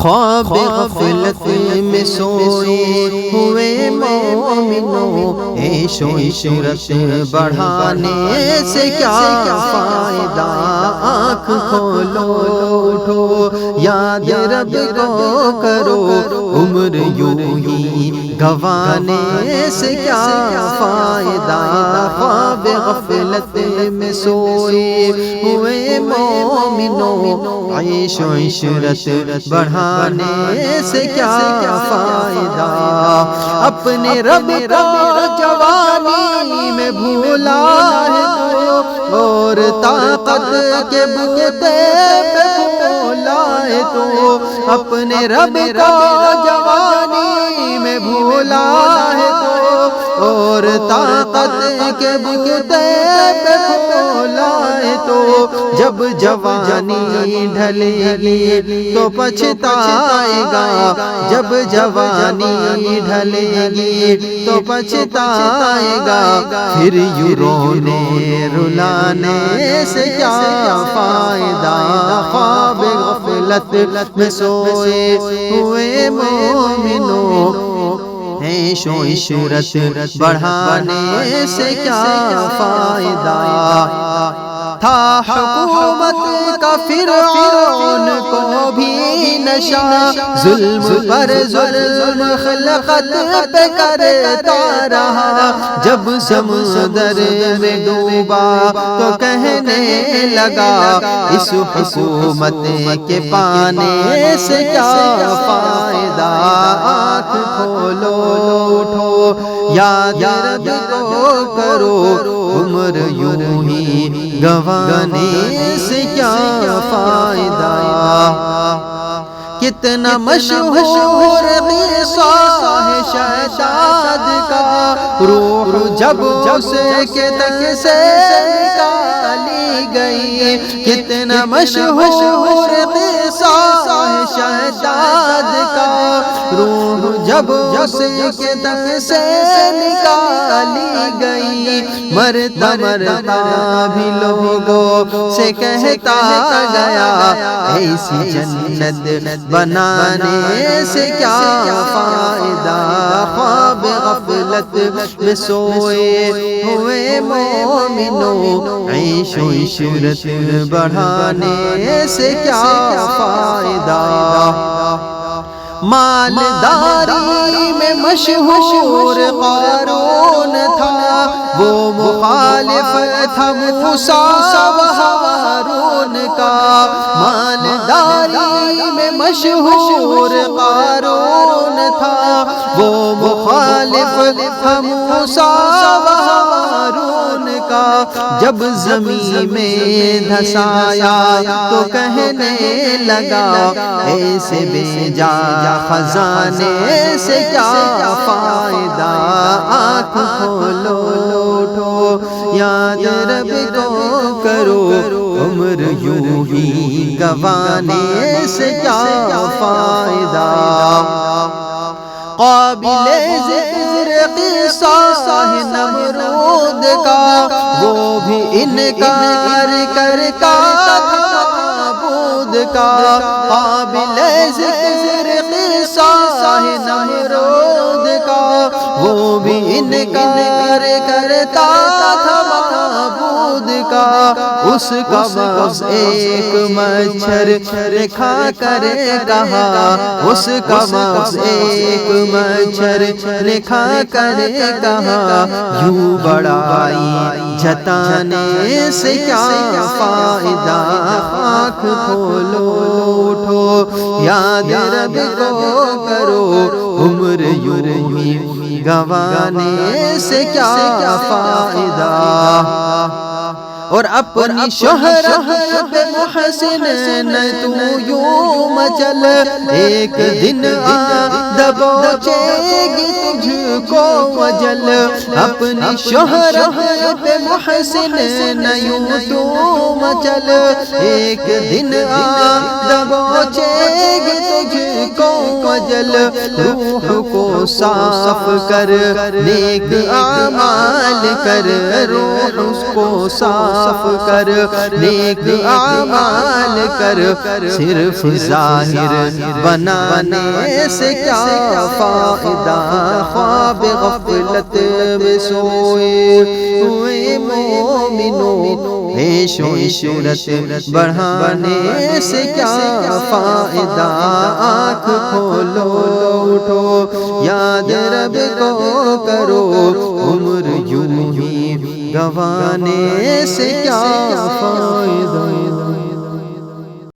خواب غفلت میں سوئے ہوئے مومنوں، عیش و عشرت بڑھانے سے کیا فائدہ؟ آنکھ کھولو اٹھو یاد رب کو کرو، عمر یوں ہی گنوانے سے کیا فائدہ؟ خواب غفلت میں سوئے ہوئے مومنوں، عیش و عشرت بڑھانے سے کیا فائدہ؟ اپنے رب کو جوانی میں بھولا ہے تو، اور طاقت کے بوتے پہ بھولا ہے تو، اپنے رب کو جوانی میں بھولا ہے تو، اور طاقت کے بوتے پہ بھولا ہے تو، جب جوانی ڈھلے گی تو پچھتائے گا، جب جوانی ڈھلے گی تو پچھتائے گا، پھر یوں رونے رلانے سے کیا فائدہ؟ خواب غفلت میں سوئے ہوئے مومنوں، عیش و عشرت بڑھانے سے کیا فائدہ؟ تھا حکومت کا فرعون کو بھی نشہ، ظلم پر ظلم خلقت پہ کرتا رہا، جب سمندر میں ڈوبا تو کہنے لگا، اس حکومت کے پانے سے کیا فائدہ؟ آنکھ کھولو اٹھو یاد رب کو کرو، عمر یوں ہی گنوانے سے کیا فائدہ؟ کتنا مشہور قصہ ہے شہزاد کا، روح جب اس کے تن سے نکالی گئی، کتنا مشہور قصہ ہے شہزاد کا، روح جب اس کے تن سے نکالی گئی، مرتا مرتا بھی لوگوں سے کہتا گیا، ایسی جنت بنانے سے کیا فائدہ؟ خواب غفلت میں سوئے ہوئے مومنوں، عیش و عشرت بڑھانے سے کیا فائدہ؟ مالداری میں مشہور قارون تھا، وہ مخالف تھا موسیٰ و ہارون کا، مالداری میں مشہور قارون تھا، وہ مخالف تھا موسیٰ و ہارون کا، جب زمین میں دھسایا تو کہنے لگا، ایسے بے جا خزانے سے کیا فائدہ؟ آنکھ کھولو اٹھو یاد رب کو کرو، عمر یوں ہی گنوانے سے کیا فائدہ؟ قابل ذکر قصہ ہے نمرود کا، وہ بھی انکار کر کا تھا معبود کا، قابل ذکر قصہ ہے نمرود کا، وہ بھی انکار کرتا تھا معبود کا، اس کا مغز ایک مچھر کھا کر کہا، اس کا مغز ایک مچھر کھا کر کہا، یوں بڑائی جتانے سے کیا فائدہ؟ آنکھ کھولو اٹھو یاد رب کو کرو، عمر یوں ہی گنوانے سے کیا فائدہ؟ اور اپنی شہرت پہ محسن نہ تو یوں مچل، ایک دن دبوچے گی تجھ کو وجل، اپنی شہرت پہ محسن نہ یوں تو مچل، ایک دن دبوچے گی تجھ کو وجل، روح کو صاف کر نیک اعمال کر، روح کو صاف صاف کر، نیک اعمال کر، صرف ظاہر بنانے سے کیا فائدہ، خواب غفلت میں سوئے ہوئے مومنوں، عیش و عشرت بڑھانے سے کیا فائدہ، آنکھ کھولو اٹھو یاد رب کو کرو، عمر یوں ہی گنوانے سے کیا فائدہ۔